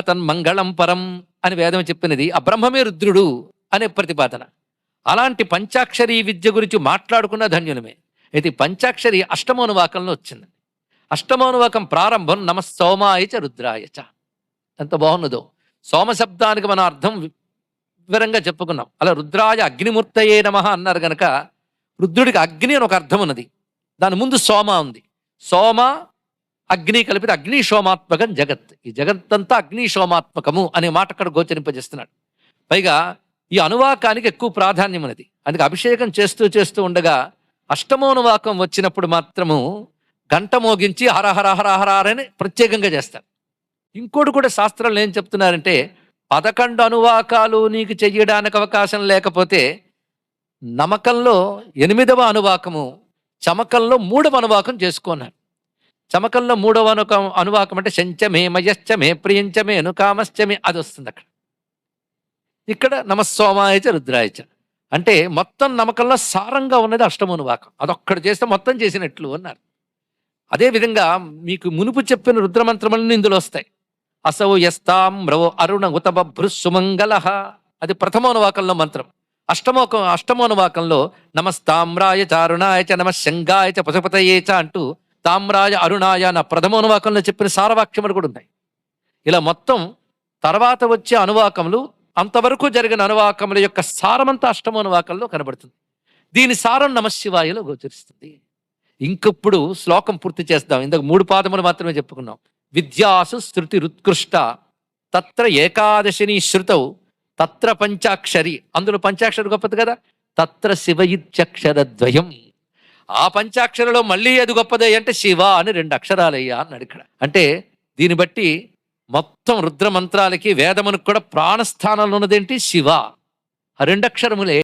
తన్మంగళం పరం అని వేదం చెప్పినది ఆ బ్రహ్మమే రుద్రుడు అనే ప్రతిపాదన. అలాంటి పంచాక్షరి విద్య గురించి మాట్లాడుకున్న ధన్యులమే. అయితే పంచాక్షరి అష్టమోనువాకంలో వచ్చింది. అష్టమోనువాకం ప్రారంభం నమ సోమాయచ రుద్రాయచ. ఎంత బాగున్నదో. సోమశబ్దానికి మనం అర్థం వివరంగా చెప్పుకున్నాం. అలా రుద్రాయ అగ్నిమూర్తయే నమః అన్నారు గనక రుద్రుడికి అగ్ని అని ఒక అర్థం ఉన్నది. దాని ముందు సోమ ఉంది. సోమ అగ్ని కలిపితే అగ్ని సోమాత్మకం జగత్. ఈ జగత్తంతా అగ్ని సోమాత్మకము అనే మాట అక్కడ గోచరింపజేస్తున్నాడు. పైగా ఈ అనువాకానికి ఎక్కువ ప్రాధాన్యం ఉన్నది. అందుకే అభిషేకం చేస్తూ చేస్తూ ఉండగా అష్టమోనువాకం వచ్చినప్పుడు మాత్రము గంట మోగించి హరహర హరహర అని ప్రత్యేకంగా చేస్తారు. ఇంకోటి కూడా శాస్త్రంలో ఏం చెప్తున్నారంటే 11 అనువాకాలు నీకు చెయ్యడానికి అవకాశం లేకపోతే నమకంలో 8వ అనువాకము, చమకంలో 3వ అనువాకం చేసుకున్నారు. చమకంలో 3వ అనువాకం అంటే శంచమే మయశ్చమే ప్రియంచమే అనుకామశ్చమే అది వస్తుంది అక్కడ. ఇక్కడ నమస్సోమాయచ రుద్రాయచ అంటే మొత్తం నమకంలో సారంగా ఉన్నది అష్టమోనువాకం. అదొక్కడు చేస్తే మొత్తం చేసినట్లు అన్నారు. అదేవిధంగా మీకు మునుపు చెప్పిన రుద్రమంత్రములన్నీ ఇందులో వస్తాయి. అసౌ యస్తామ్రో అరుణ ఉతబభృ సుమంగళ అది ప్రథమోనువాకంలో మంత్రం. అష్టమోనువాకంలో నమస్తామ్రాయ చారుణాయ చ నమ శంగాయ చ పశుపతయే చ అంటూ తామ్రాయ అరుణాయ నా ప్రథమోనువాకంలో చెప్పిన సారవాక్యములు కూడా ఉన్నాయి. ఇలా మొత్తం తర్వాత వచ్చే అనువాకములు అంతవరకు జరిగిన అనువాకముల యొక్క సారమంతా అష్టమోనువాకంలో కనబడుతుంది. దీని సారం నమశివాయలో గోచరిస్తుంది. ఇంకప్పుడు శ్లోకం పూర్తి చేస్తాం. ఇందుకు 3 పాదములు మాత్రమే చెప్పుకున్నాం. విద్యాసు శృతి రుత్కృష్ట తత్ర ఏకాదశిని శృతౌ తత్ర పంచాక్షరి. అందులో పంచాక్షరి గొప్పది కదా. తత్ర శివ ఇత్యక్షరద్వయం. ఆ పంచాక్షరిలో మళ్ళీ అది గొప్పదే అంటే శివ అని 2 అక్షరాలయ్యా అన్నాడు ఇక్కడ. అంటే దీన్ని బట్టి మొత్తం రుద్ర మంత్రాలకి వేదమునికి కూడా ప్రాణస్థానంలో ఉన్నదేంటి శివ. ఆ 2 అక్షరములే.